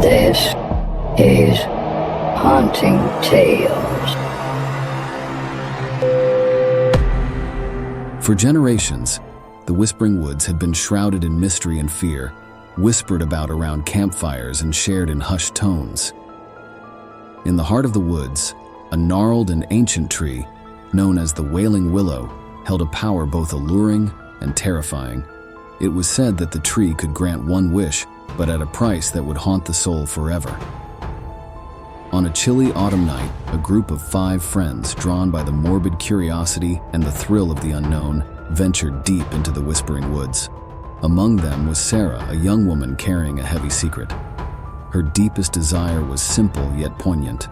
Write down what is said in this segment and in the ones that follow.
This is Haunting Tales. For generations, the Whispering Woods had been shrouded in mystery and fear, whispered about around campfires and shared in hushed tones. In the heart of the woods, a gnarled and ancient tree, known as the Wailing Willow, held a power both alluring and terrifying. It was said that the tree could grant one wish, but at a price that would haunt the soul forever. On a chilly autumn night, a group of 5 friends, drawn by the morbid curiosity and the thrill of the unknown, ventured deep into the Whispering Woods. Among them was Sarah, a young woman carrying a heavy secret. Her deepest desire was simple yet poignant.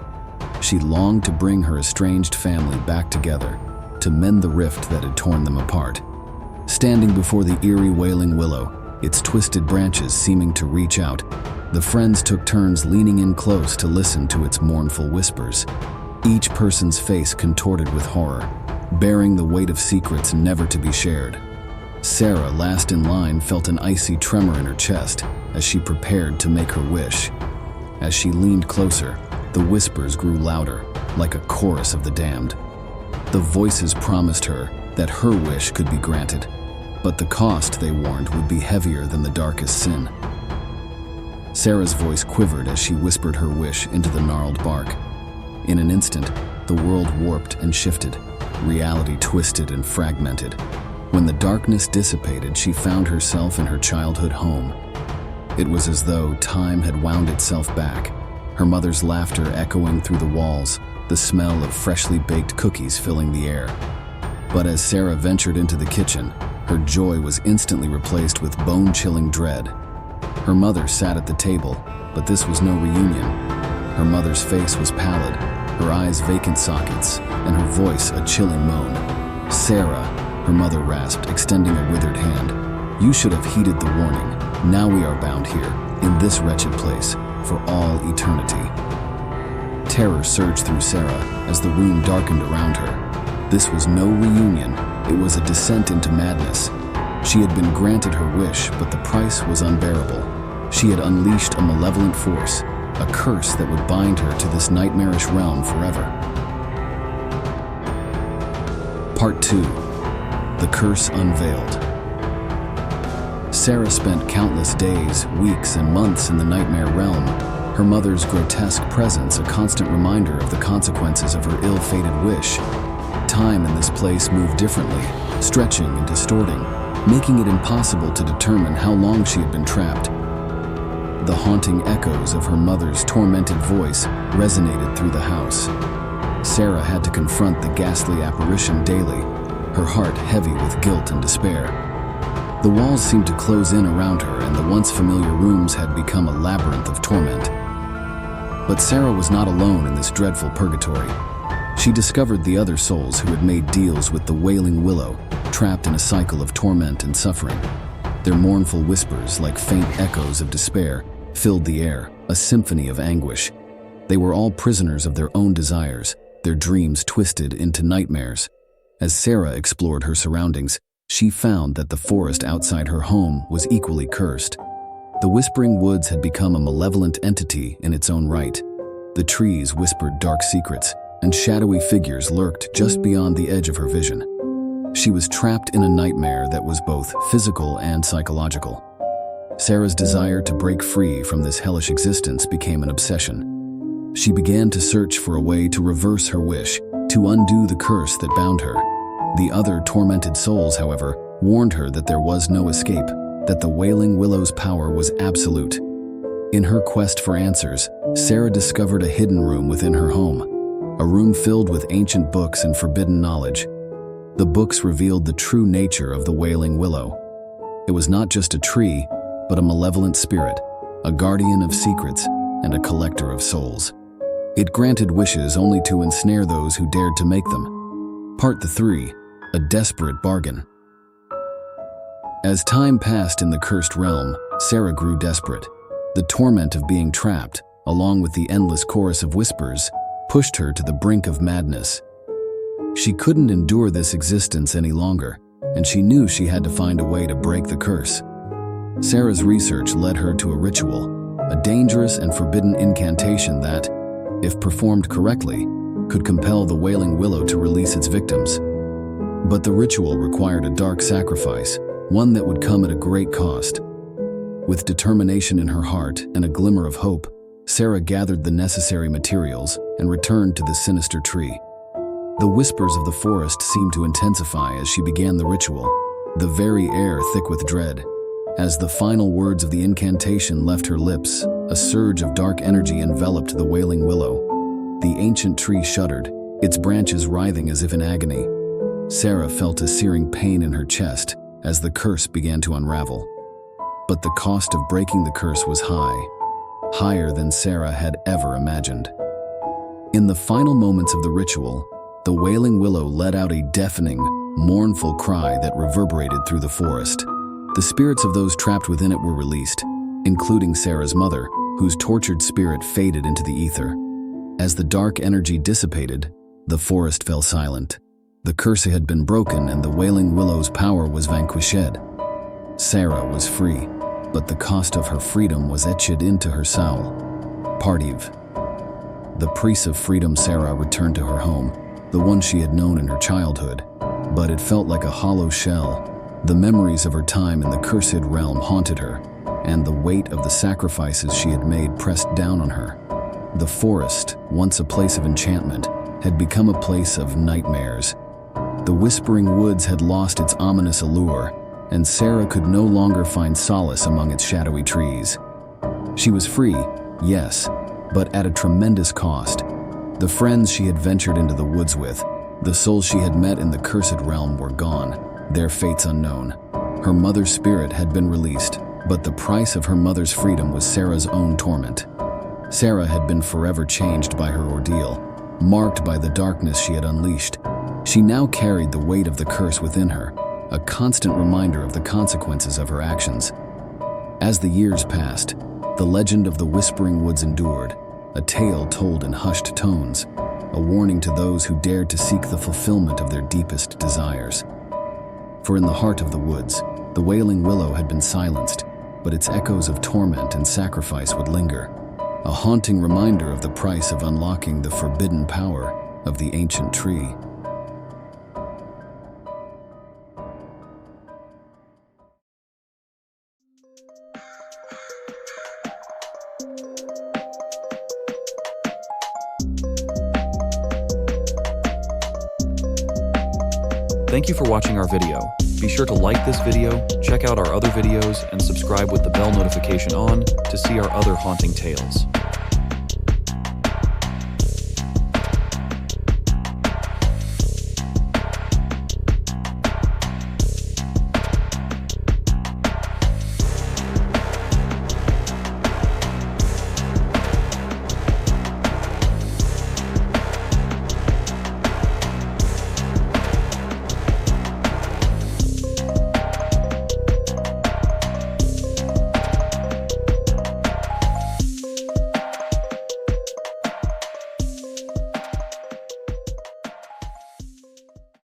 She longed to bring her estranged family back together, to mend the rift that had torn them apart. Standing before the eerie Wailing Willow, its twisted branches seeming to reach out, the friends took turns leaning in close to listen to its mournful whispers, each person's face contorted with horror, bearing the weight of secrets never to be shared. Sarah, last in line, felt an icy tremor in her chest as she prepared to make her wish. As she leaned closer, the whispers grew louder, like a chorus of the damned. The voices promised her that her wish could be granted, but the cost, they warned, would be heavier than the darkest sin. Sarah's voice quivered as she whispered her wish into the gnarled bark. In an instant, the world warped and shifted, reality twisted and fragmented. When the darkness dissipated, she found herself in her childhood home. It was as though time had wound itself back, her mother's laughter echoing through the walls, the smell of freshly baked cookies filling the air. But as Sarah ventured into the kitchen, her joy was instantly replaced with bone-chilling dread. Her mother sat at the table, but this was no reunion. Her mother's face was pallid, her eyes vacant sockets, and her voice a chilling moan. "Sarah," her mother rasped, extending a withered hand. "You should have heeded the warning. Now we are bound here, in this wretched place, for all eternity." Terror surged through Sarah as the room darkened around her. This was no reunion, it was a descent into madness. She had been granted her wish, but the price was unbearable. She had unleashed a malevolent force, a curse that would bind her to this nightmarish realm forever. Part 2. The Curse Unveiled. Sarah spent countless days, weeks, and months in the nightmare realm, her mother's grotesque presence a constant reminder of the consequences of her ill-fated wish. Time in this place moved differently, stretching and distorting, making it impossible to determine how long she had been trapped. The haunting echoes of her mother's tormented voice resonated through the house. Sarah had to confront the ghastly apparition daily, her heart heavy with guilt and despair. The walls seemed to close in around her, and the once familiar rooms had become a labyrinth of torment. But Sarah was not alone in this dreadful purgatory. She discovered the other souls who had made deals with the Wailing Willow, trapped in a cycle of torment and suffering. Their mournful whispers, like faint echoes of despair, filled the air, a symphony of anguish. They were all prisoners of their own desires, their dreams twisted into nightmares. As Sarah explored her surroundings, she found that the forest outside her home was equally cursed. The Whispering Woods had become a malevolent entity in its own right. The trees whispered dark secrets, and shadowy figures lurked just beyond the edge of her vision. She was trapped in a nightmare that was both physical and psychological. Sarah's desire to break free from this hellish existence became an obsession. She began to search for a way to reverse her wish, to undo the curse that bound her. The other tormented souls, however, warned her that there was no escape, that the Wailing Willow's power was absolute. In her quest for answers, Sarah discovered a hidden room within her home, a room filled with ancient books and forbidden knowledge. The books revealed the true nature of the Wailing Willow. It was not just a tree, but a malevolent spirit, a guardian of secrets and a collector of souls. It granted wishes only to ensnare those who dared to make them. Part 3. A desperate bargain. As time passed in the cursed realm, Sarah grew desperate. The torment of being trapped, along with the endless chorus of whispers, pushed her to the brink of madness. She couldn't endure this existence any longer, and she knew she had to find a way to break the curse. Sarah's research led her to a ritual, a dangerous and forbidden incantation that, if performed correctly, could compel the Wailing Willow to release its victims. But the ritual required a dark sacrifice, one that would come at a great cost. With determination in her heart and a glimmer of hope, Sarah gathered the necessary materials and returned to the sinister tree. The whispers of the forest seemed to intensify as she began the ritual, the very air thick with dread. As the final words of the incantation left her lips, a surge of dark energy enveloped the Wailing Willow. The ancient tree shuddered, its branches writhing as if in agony. Sarah felt a searing pain in her chest as the curse began to unravel. But the cost of breaking the curse was high, higher than Sarah had ever imagined. In the final moments of the ritual, the Wailing Willow let out a deafening, mournful cry that reverberated through the forest. The spirits of those trapped within it were released, including Sarah's mother, whose tortured spirit faded into the ether. As the dark energy dissipated, the forest fell silent. The curse had been broken and the Wailing Willow's power was vanquished. Sarah was free, but the cost of her freedom was etched into her soul. Partiv. The priest of freedom. Sarah returned to her home, the one she had known in her childhood, but it felt like a hollow shell. The memories of her time in the cursed realm haunted her, and the weight of the sacrifices she had made pressed down on her. The forest, once a place of enchantment, had become a place of nightmares. The Whispering Woods had lost its ominous allure, and Sarah could no longer find solace among its shadowy trees. She was free, yes, but at a tremendous cost. The friends she had ventured into the woods with, the souls she had met in the cursed realm were gone, their fates unknown. Her mother's spirit had been released, but the price of her mother's freedom was Sarah's own torment. Sarah had been forever changed by her ordeal, marked by the darkness she had unleashed. She now carried the weight of the curse within her, a constant reminder of the consequences of her actions. As the years passed, the legend of the Whispering Woods endured, a tale told in hushed tones, a warning to those who dared to seek the fulfillment of their deepest desires. For in the heart of the woods, the Wailing Willow had been silenced, but its echoes of torment and sacrifice would linger, a haunting reminder of the price of unlocking the forbidden power of the ancient tree. Thank you for watching our video. Be sure to like this video, check out our other videos, and subscribe with the bell notification on to see our other haunting tales.